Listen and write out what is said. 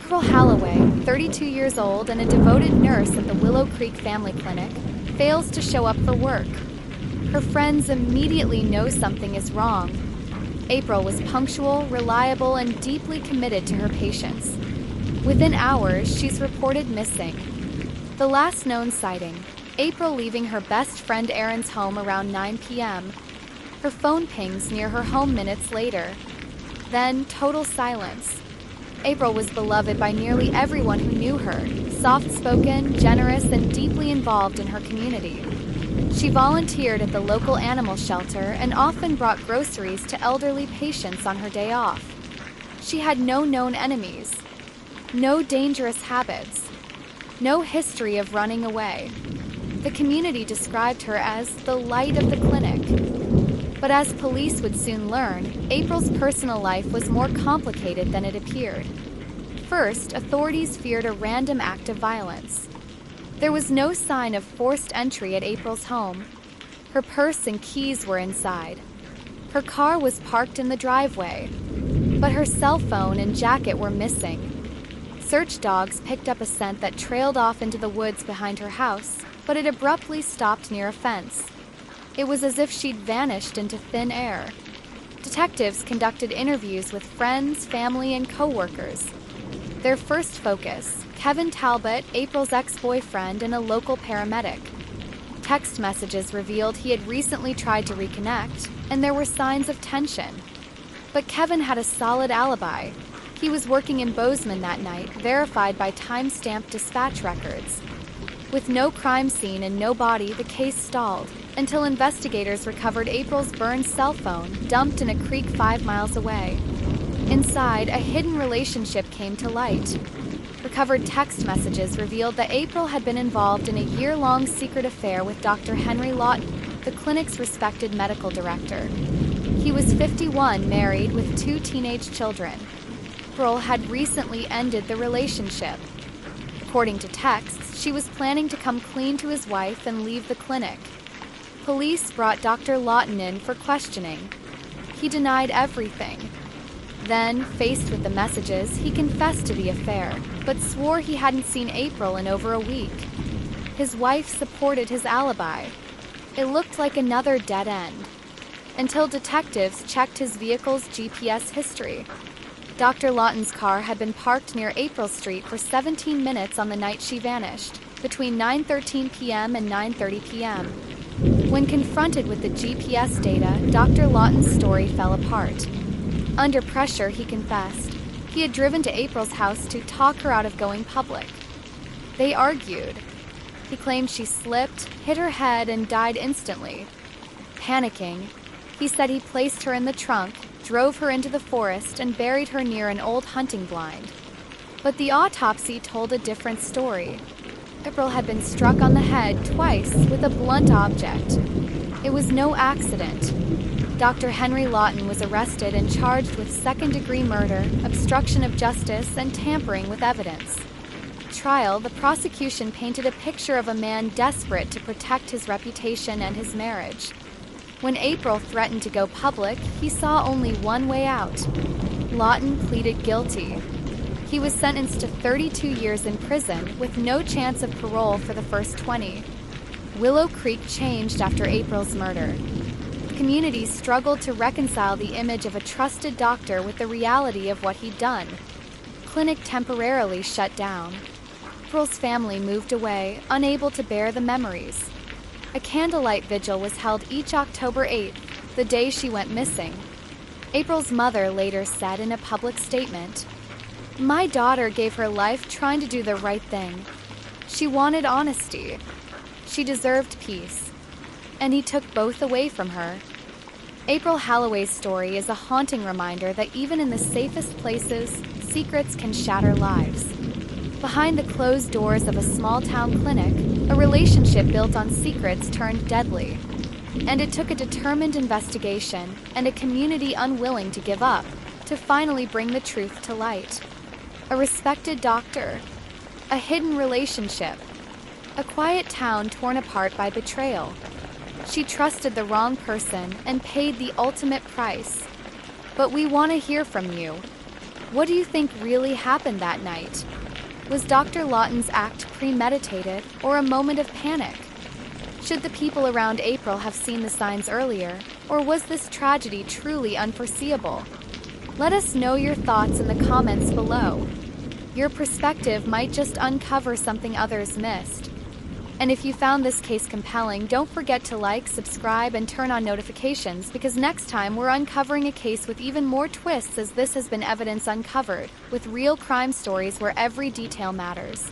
April Halloway, 32 years old and a devoted nurse at the Willow Creek Family Clinic, fails to show up for work. Her friends immediately know something is wrong. April was punctual, reliable, and deeply committed to her patients. Within hours, she's reported missing. The last known sighting, April leaving her best friend Erin's home around 9 p.m. Her phone pings near her home minutes later. Then, total silence. April was beloved by nearly everyone who knew her, soft-spoken, generous, and deeply involved in her community. She volunteered at the local animal shelter and often brought groceries to elderly patients on her day off. She had no known enemies, no dangerous habits, no history of running away. The community described her as the light of the clinic. But as police would soon learn, April's personal life was more complicated than it appeared. First, authorities feared a random act of violence. There was no sign of forced entry at April's home. Her purse and keys were inside. Her car was parked in the driveway, but her cell phone and jacket were missing. Search dogs picked up a scent that trailed off into the woods behind her house, but it abruptly stopped near a fence. It was as if she'd vanished into thin air. Detectives conducted interviews with friends, family, and co-workers. Their first focus, Kevin Talbot, April's ex-boyfriend and a local paramedic. Text messages revealed he had recently tried to reconnect, and there were signs of tension. But Kevin had a solid alibi. He was working in Bozeman that night, verified by time-stamped dispatch records. With no crime scene and no body, the case stalled, until investigators recovered April's burned cell phone, dumped in a creek 5 miles away. Inside, a hidden relationship came to light. Recovered text messages revealed that April had been involved in a year-long secret affair with Dr. Henry Lawton, the clinic's respected medical director. He was 51, married, with 2 teenage children. April had recently ended the relationship. According to texts, she was planning to come clean to his wife and leave the clinic. Police brought Dr. Lawton in for questioning. He denied everything. Then, faced with the messages, he confessed to the affair, but swore he hadn't seen April in over a week. His wife supported his alibi. It looked like another dead end, until detectives checked his vehicle's GPS history. Dr. Lawton's car had been parked near April Street for 17 minutes on the night she vanished, between 9:13 p.m. and 9:30 p.m. When confronted with the GPS data, Dr. Lawton's story fell apart. Under pressure, he confessed. He had driven to April's house to talk her out of going public. They argued. He claimed she slipped, hit her head, and died instantly. Panicking, he said he placed her in the trunk, drove her into the forest, and buried her near an old hunting blind. But the autopsy told a different story. April had been struck on the head twice with a blunt object. It was no accident. Dr. Henry Lawton was arrested and charged with second-degree murder, obstruction of justice, and tampering with evidence. At trial, the prosecution painted a picture of a man desperate to protect his reputation and his marriage. When April threatened to go public, he saw only one way out. Lawton pleaded guilty. He was sentenced to 32 years in prison with no chance of parole for the first 20. Willow Creek changed after April's murder. The community struggled to reconcile the image of a trusted doctor with the reality of what he'd done. The clinic temporarily shut down. April's family moved away, unable to bear the memories. A candlelight vigil was held each October 8th, the day she went missing. April's mother later said in a public statement, "My daughter gave her life trying to do the right thing. She wanted honesty. She deserved peace. And he took both away from her." April Halloway's story is a haunting reminder that even in the safest places, secrets can shatter lives. Behind the closed doors of a small-town clinic, a relationship built on secrets turned deadly. And it took a determined investigation and a community unwilling to give up to finally bring the truth to light. A respected doctor, a hidden relationship, a quiet town torn apart by betrayal. She trusted the wrong person and paid the ultimate price. But we want to hear from you. What do you think really happened that night? Was Dr. Lawton's act premeditated or a moment of panic? Should the people around April have seen the signs earlier, or was this tragedy truly unforeseeable? Let us know your thoughts in the comments below. Your perspective might just uncover something others missed. And if you found this case compelling, don't forget to like, subscribe, and turn on notifications, because next time we're uncovering a case with even more twists, as this has been Evidence Uncovered, with real crime stories where every detail matters.